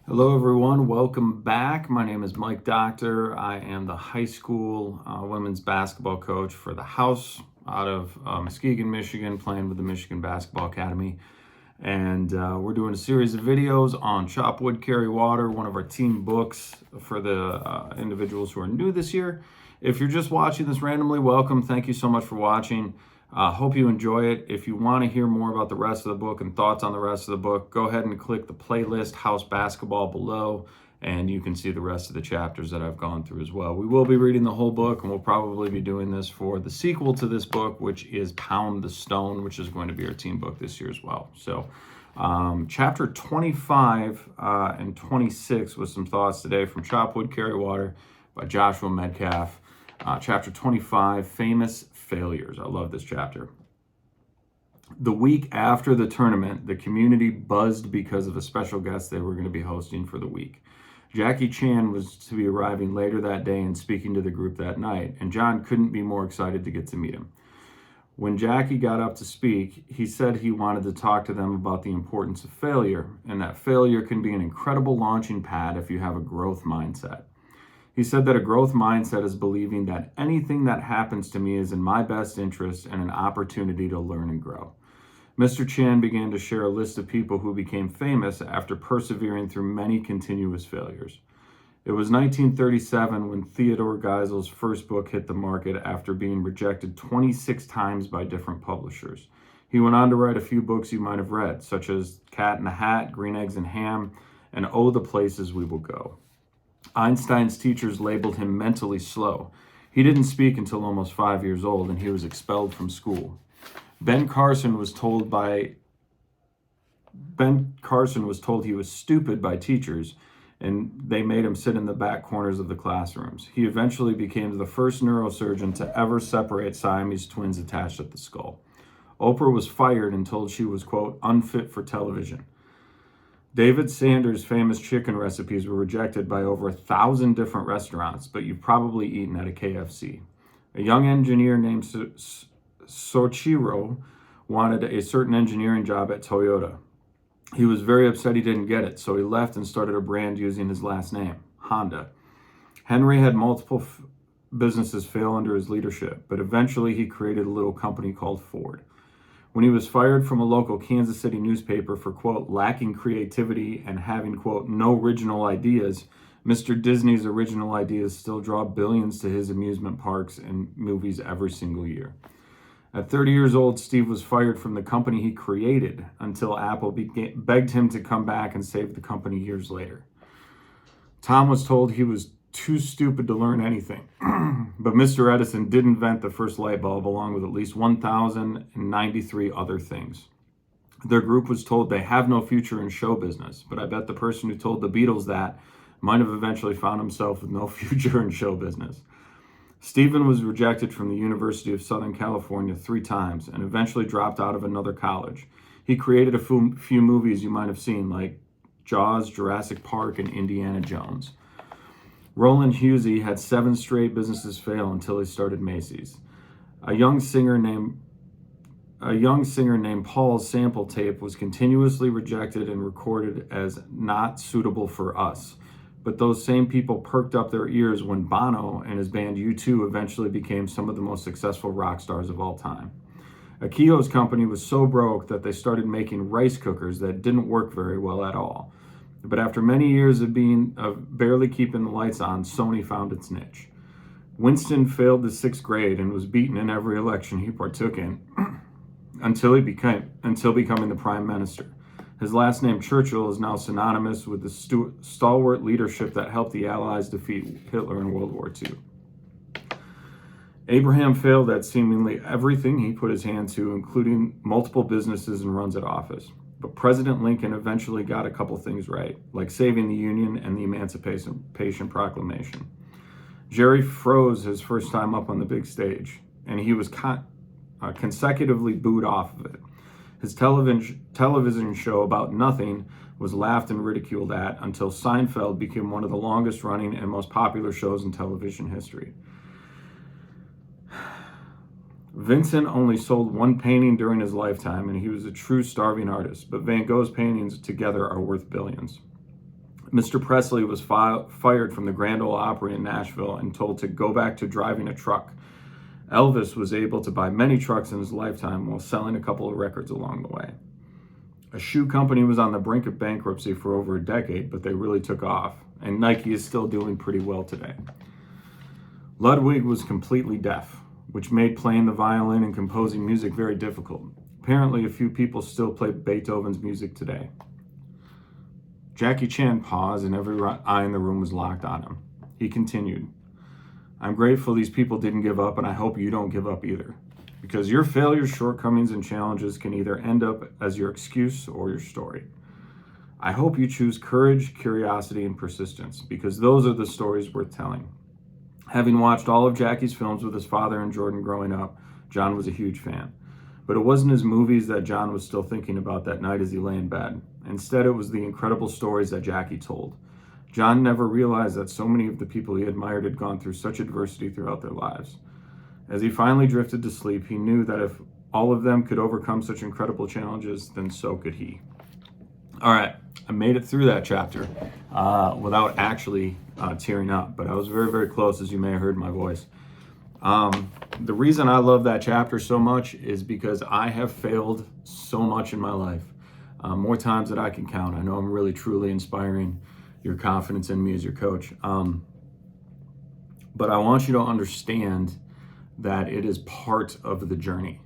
Hello, everyone. Welcome back. My name is Mike Dokter. I am the high school women's basketball coach for the house out of Muskegon, Michigan, playing with the Michigan Basketball Academy. And we're doing a series of videos on Chop Wood, Carry Water, one of our team books for the individuals who are new this year. If you're just watching this randomly, welcome. Thank you so much for watching. Hope you enjoy it. If you want to hear more about the rest of the book and thoughts on the rest of the book, go ahead and click the playlist House Basketball below, and you can see the rest of the chapters that I've gone through as well. We will be reading the whole book, and we'll probably be doing this for the sequel to this book, which is Pound the Stone, which is going to be our team book this year as well. So chapter 25 and 26 with some thoughts today from Chop Wood, Carry Water by Joshua Medcalf. Chapter 25, Famous Failures. I love this chapter. The week after the tournament, the community buzzed because of a special guest they were going to be hosting for the week. Jackie Chan was to be arriving later that day and speaking to the group that night, and John couldn't be more excited to get to meet him. When Jackie got up to speak, he said he wanted to talk to them about the importance of failure, and that failure can be an incredible launching pad if you have a growth mindset. He said that a growth mindset is believing that anything that happens to me is in my best interest and an opportunity to learn and grow. Mr. Chan began to share a list of people who became famous after persevering through many continuous failures. It was 1937 when Theodore Geisel's first book hit the market after being rejected 26 times by different publishers. He went on to write a few books you might have read, such as Cat in the Hat, Green Eggs and Ham, and Oh, the Places We Will Go. Einstein's teachers labeled him mentally slow. He didn't speak until almost 5 years old, and he was expelled from school. Ben Carson was told he was stupid by teachers, and they made him sit in the back corners of the classrooms. He eventually became the first neurosurgeon to ever separate Siamese twins attached at the skull. Oprah was fired and told she was, quote, unfit for television. David Sanders' famous chicken recipes were rejected by over 1,000 different restaurants, but you've probably eaten at a KFC. A young engineer named Soichiro wanted a certain engineering job at Toyota. He was very upset he didn't get it, so he left and started a brand using his last name, Honda. Henry had multiple businesses fail under his leadership, but eventually he created a little company called Ford. When he was fired from a local Kansas City newspaper for, quote, lacking creativity and having, quote, no original ideas, Mr. Disney's original ideas still draw billions to his amusement parks and movies every single year. At 30 years old, Steve was fired from the company he created until Apple begged him to come back and save the company years later. Tom was told he was too stupid to learn anything. But Mr. Edison did invent the first light bulb along with at least 1,093 other things. Their group was told they have no future in show business, but I bet the person who told the Beatles that might have eventually found himself with no future in show business. Stephen was rejected from the University of Southern California 3 times and eventually dropped out of another college. He created a few movies you might have seen, like Jaws, Jurassic Park, and Indiana Jones. Roland Husey had 7 straight businesses fail until he started Macy's. A young singer named Paul's sample tape was continuously rejected and recorded as not suitable for us. But those same people perked up their ears when Bono and his band U2 eventually became some of the most successful rock stars of all time. Akio's company was so broke that they started making rice cookers that didn't work very well at all. But after many years of barely keeping the lights on, Sony found its niche. Winston failed the 6th grade and was beaten in every election he partook in until becoming the prime minister. His last name, Churchill, is now synonymous with the stalwart leadership that helped the Allies defeat Hitler in World War II. Abraham failed at seemingly everything he put his hand to, including multiple businesses and runs at office. But President Lincoln eventually got a couple things right, like saving the Union and the Emancipation Proclamation. Jerry froze his first time up on the big stage, and he was consecutively booed off of it. His television show about nothing was laughed and ridiculed at until Seinfeld became one of the longest running and most popular shows in television history. Vincent only sold 1 painting during his lifetime, and he was a true starving artist, but Van Gogh's paintings together are worth billions. Mr. Presley was fired from the Grand Ole Opry in Nashville and told to go back to driving a truck. Elvis was able to buy many trucks in his lifetime while selling a couple of records along the way. A shoe company was on the brink of bankruptcy for over a decade, but they really took off, and Nike is still doing pretty well today. Ludwig was completely deaf, which made playing the violin and composing music very difficult. Apparently, a few people still play Beethoven's music today. Jackie Chan paused, and every eye in the room was locked on him. He continued, "I'm grateful these people didn't give up, and I hope you don't give up either. Because your failures, shortcomings, and challenges can either end up as your excuse or your story. I hope you choose courage, curiosity, and persistence, because those are the stories worth telling." Having watched all of Jackie's films with his father and Jordan growing up, John was a huge fan. But it wasn't his movies that John was still thinking about that night as he lay in bed. Instead, it was the incredible stories that Jackie told. John never realized that so many of the people he admired had gone through such adversity throughout their lives. As he finally drifted to sleep, he knew that if all of them could overcome such incredible challenges, then so could he. All right, I made it through that chapter without actually tearing up, but I was very, very close, as you may have heard my voice. The reason I love that chapter so much is because I have failed so much in my life, more times than I can count. I know I'm really, truly inspiring your confidence in me as your coach. But I want you to understand that it is part of the journey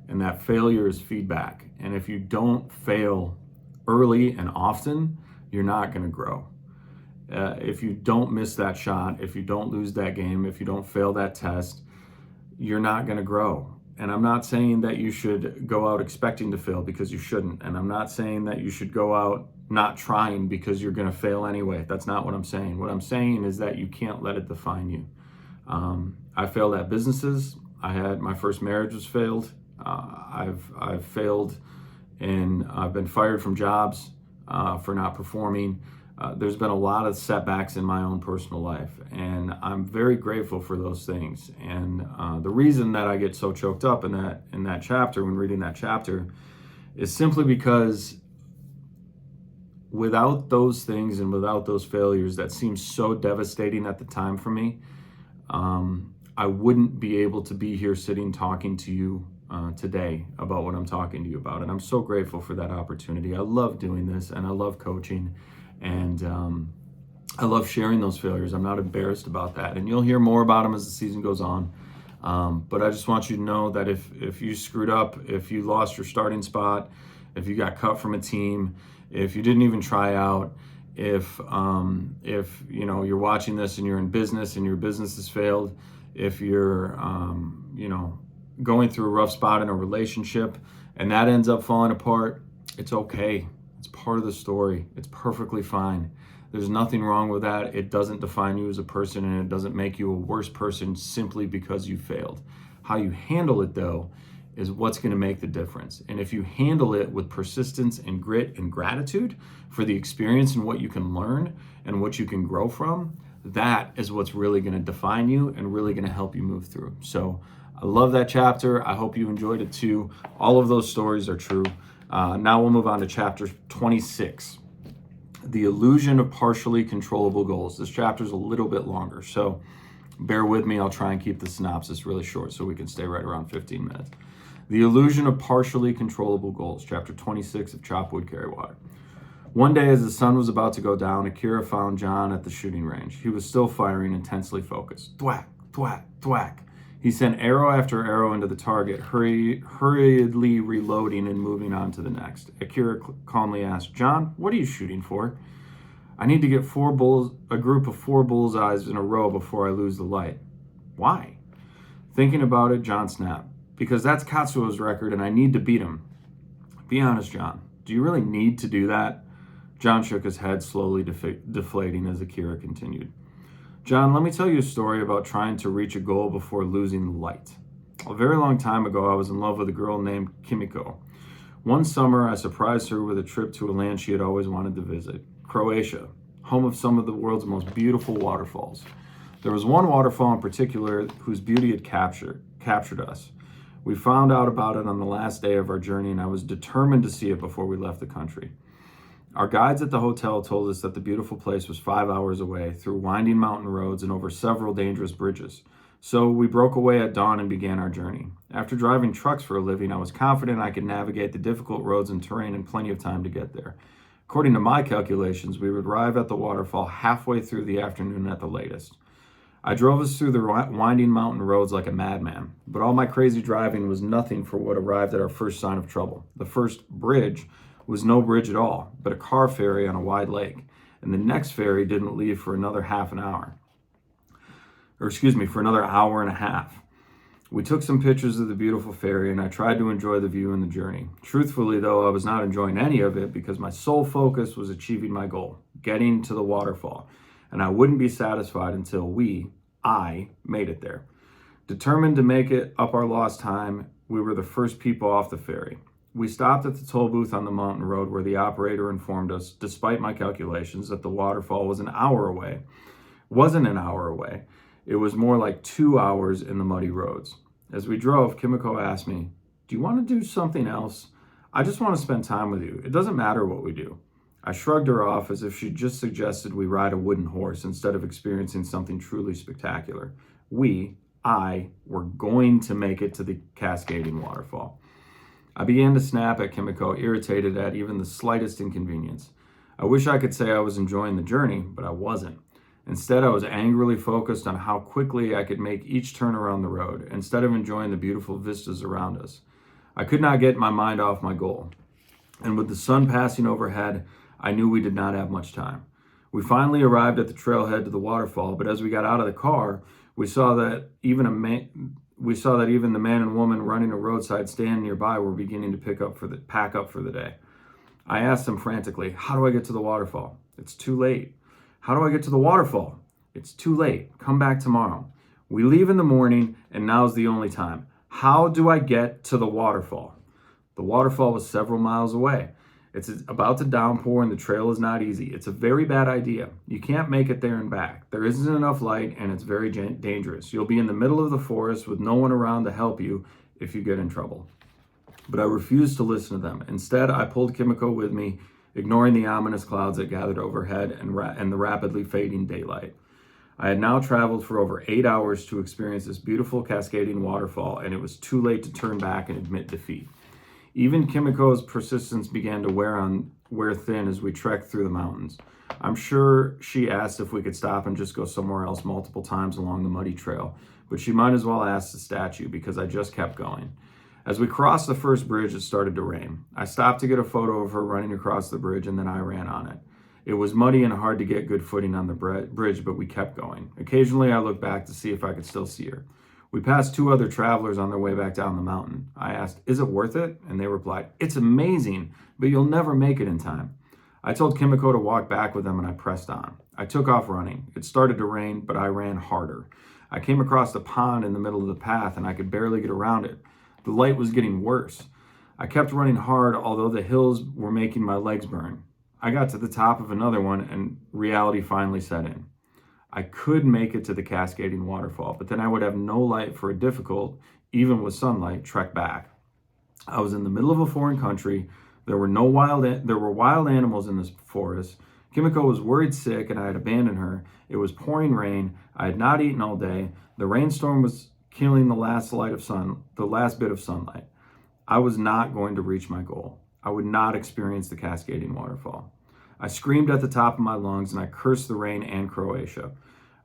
and that failure is feedback. And if you don't fail early and often, you're not going to grow. If you don't miss that shot, if you don't lose that game, if you don't fail that test, you're not going to grow. And I'm not saying that you should go out expecting to fail, because you shouldn't. And I'm not saying that you should go out not trying because you're going to fail anyway. That's not what I'm saying. What I'm saying is that you can't let it define you. I failed at businesses. My first marriage was failed. I've failed, and I've been fired from jobs for not performing. There's been a lot of setbacks in my own personal life, and I'm very grateful for those things. And the reason that I get so choked up in that chapter when reading that chapter is simply because without those things and without those failures that seemed so devastating at the time for me, I wouldn't be able to be here sitting talking to you today about what I'm talking to you about. And I'm so grateful for that opportunity. I love doing this, and I love coaching, and I love sharing those failures. I'm not embarrassed about that. And you'll hear more about them as the season goes on. But I just want you to know that if you screwed up, if you lost your starting spot, if you got cut from a team, if you didn't even try out, if you're watching this and you're in business and your business has failed, if you're going through a rough spot in a relationship and that ends up falling apart, it's okay. It's part of the story. It's perfectly fine. There's nothing wrong with that. It doesn't define you as a person, and it doesn't make you a worse person simply because you failed. How you handle it, though, is what's going to make the difference. And if you handle it with persistence and grit and gratitude for the experience and what you can learn and what you can grow from, that is what's really going to define you and really going to help you move through. So I love that chapter. I hope you enjoyed it too. All of those stories are true. Now we'll move on to chapter 26, The Illusion of Partially Controllable Goals. This chapter is a little bit longer, so bear with me. I'll try and keep the synopsis really short so we can stay right around 15 minutes. The Illusion of Partially Controllable Goals, chapter 26 of Chop Wood, Carry Water. One day, as the sun was about to go down, Akira found John at the shooting range. He was still firing, intensely focused. Thwack, thwack, thwack. He sent arrow after arrow into the target, hurriedly reloading and moving on to the next. Akira calmly asked, "John, what are you shooting for?" "I need to get a group of 4 bullseyes in a row before I lose the light." "Why?" Thinking about it, John snapped. "Because that's Katsuo's record and I need to beat him." "Be honest, John. Do you really need to do that?" John shook his head, slowly deflating as Akira continued. "John, let me tell you a story about trying to reach a goal before losing the light. A very long time ago, I was in love with a girl named Kimiko. One summer, I surprised her with a trip to a land she had always wanted to visit, Croatia, home of some of the world's most beautiful waterfalls. There was one waterfall in particular whose beauty had captured us. We found out about it on the last day of our journey, and I was determined to see it before we left the country. Our guides at the hotel told us that the beautiful place was 5 hours away through winding mountain roads and over several dangerous bridges. So we broke away at dawn and began our journey. After driving trucks for a living, I was confident I could navigate the difficult roads and terrain in plenty of time to get there. According to my calculations, we would arrive at the waterfall halfway through the afternoon at the latest. I drove us through the winding mountain roads like a madman, but all my crazy driving was nothing for what arrived at our first sign of trouble. The first bridge was no bridge at all, but a car ferry on a wide lake, and the next ferry didn't leave for another for another hour and a half. We took some pictures of the beautiful ferry, and I tried to enjoy the view and the journey. Truthfully, though, I was not enjoying any of it because my sole focus was achieving my goal, getting to the waterfall, and I wouldn't be satisfied until I made it there. Determined to make it up our lost time, we were the first people off the ferry. We stopped at the toll booth on the mountain road where the operator informed us, despite my calculations, that the waterfall was an hour away. Wasn't an hour away. It was more like 2 hours in the muddy roads. As we drove, Kimiko asked me, "Do you want to do something else? I just want to spend time with you. It doesn't matter what we do." I shrugged her off as if she just suggested we ride a wooden horse instead of experiencing something truly spectacular. I were going to make it to the cascading waterfall. I began to snap at Kimiko, irritated at even the slightest inconvenience. I wish I could say I was enjoying the journey, but I wasn't. Instead, I was angrily focused on how quickly I could make each turn around the road, instead of enjoying the beautiful vistas around us. I could not get my mind off my goal. And with the sun passing overhead, I knew we did not have much time. We finally arrived at the trailhead to the waterfall, but as we got out of the car, we saw that even the man and woman running a roadside stand nearby were beginning to pack up for the day. I asked them frantically, "How do I get to the waterfall?" "It's too late." "How do I get to the waterfall?" "It's too late. Come back tomorrow." "We leave in the morning, and now's the only time." "How do I get to the waterfall?" The waterfall was several miles away. It's about to downpour and the trail is not easy. It's a very bad idea. You can't make it there and back. There isn't enough light and it's very dangerous. You'll be in the middle of the forest with no one around to help you if you get in trouble. But I refused to listen to them. Instead, I pulled Kimiko with me, ignoring the ominous clouds that gathered overhead and the rapidly fading daylight. I had now traveled for over 8 hours to experience this beautiful cascading waterfall, and it was too late to turn back and admit defeat. Even Kimiko's persistence began to wear thin as we trekked through the mountains. I'm sure she asked if we could stop and just go somewhere else multiple times along the muddy trail, but she might as well ask the statue because I just kept going. As we crossed the first bridge, it started to rain. I stopped to get a photo of her running across the bridge, and then I ran on it. It was muddy and hard to get good footing on the bridge, but we kept going. Occasionally, I looked back to see if I could still see her. We passed 2 other travelers on their way back down the mountain. I asked, "Is it worth it?" And they replied, "It's amazing, but you'll never make it in time." I told Kimiko to walk back with them, and I pressed on. I took off running. It started to rain, but I ran harder. I came across a pond in the middle of the path, and I could barely get around it. The light was getting worse. I kept running hard, although the hills were making my legs burn. I got to the top of another one, and reality finally set in. I could make it to the cascading waterfall, but then I would have no light for a difficult, even with sunlight, trek back. I was in the middle of a foreign country. There were wild animals in this forest. Kimiko was worried sick, and I had abandoned her. It was pouring rain. I had not eaten all day. The rainstorm was killing the last bit of sunlight. I was not going to reach my goal. I would not experience the cascading waterfall. I screamed at the top of my lungs, and I cursed the rain and Croatia.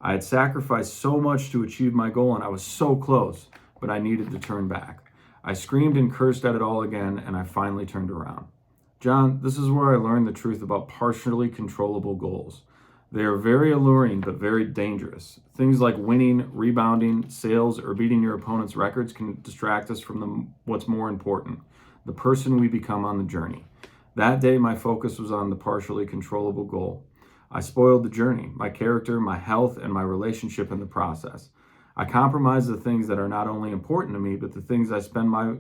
I had sacrificed so much to achieve my goal, and I was so close, but I needed to turn back. I screamed and cursed at it all again, and I finally turned around. John, this is where I learned the truth about partially controllable goals. They are very alluring, but very dangerous. Things like winning, rebounding, sales, or beating your opponent's records can distract us from what's more important, the person we become on the journey. That day, my focus was on the partially controllable goal. I spoiled the journey, my character, my health, and my relationship in the process. I compromised the things that are not only important to me, but the things I spend my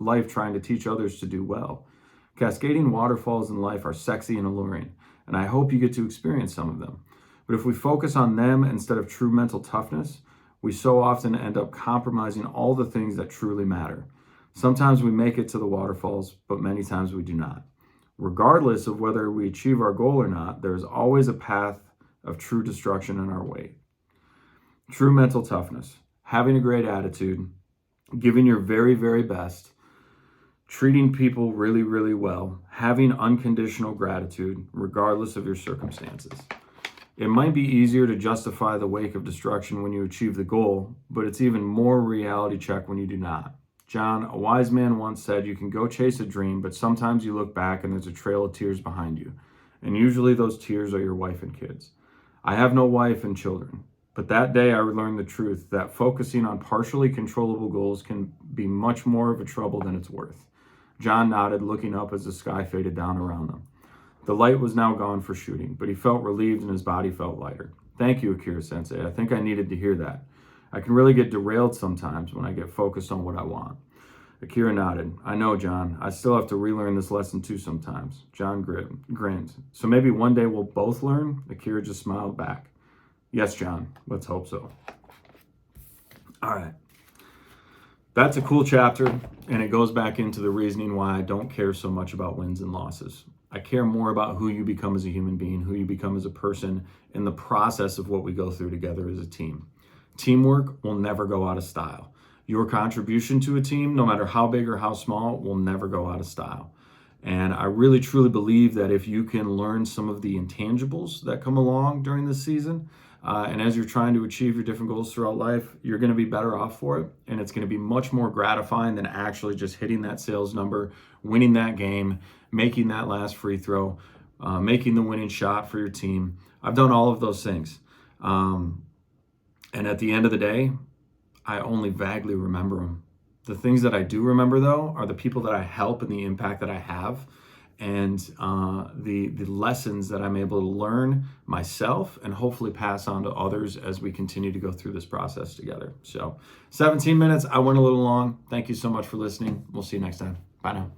life trying to teach others to do well. Cascading waterfalls in life are sexy and alluring, and I hope you get to experience some of them. But if we focus on them instead of true mental toughness, we so often end up compromising all the things that truly matter. Sometimes we make it to the waterfalls, but many times we do not. Regardless of whether we achieve our goal or not, there's always a path of true destruction in our way. True mental toughness, having a great attitude, giving your very, very best, treating people really, really well, having unconditional gratitude, regardless of your circumstances. It might be easier to justify the wake of destruction when you achieve the goal, but it's even more reality check when you do not. John, a wise man, once said, you can go chase a dream, but sometimes you look back and there's a trail of tears behind you. And usually those tears are your wife and kids. I have no wife and children, but that day I learned the truth that focusing on partially controllable goals can be much more of a trouble than it's worth. John nodded, looking up as the sky faded down around them. The light was now gone for shooting, but he felt relieved and his body felt lighter. Thank you, Akira-sensei. I think I needed to hear that. I can really get derailed sometimes when I get focused on what I want. Akira nodded. I know, John. I still have to relearn this lesson too sometimes. John grinned. So maybe one day we'll both learn? Akira just smiled back. Yes, John. Let's hope so. All right. That's a cool chapter, and it goes back into the reasoning why I don't care so much about wins and losses. I care more about who you become as a human being, who you become as a person, in the process of what we go through together as a team. Teamwork will never go out of style. Your contribution to a team, no matter how big or how small, will never go out of style. And I really, truly believe that if you can learn some of the intangibles that come along during this season, and as you're trying to achieve your different goals throughout life, you're going to be better off for it. And it's going to be much more gratifying than actually just hitting that sales number, winning that game, making that last free throw, making the winning shot for your team. I've done all of those things. And at the end of the day, I only vaguely remember them. The things that I do remember, though, are the people that I help and the impact that I have, and the lessons that I'm able to learn myself and hopefully pass on to others as we continue to go through this process together. So 17 minutes, I went a little long. Thank you so much for listening. We'll see you next time. Bye now.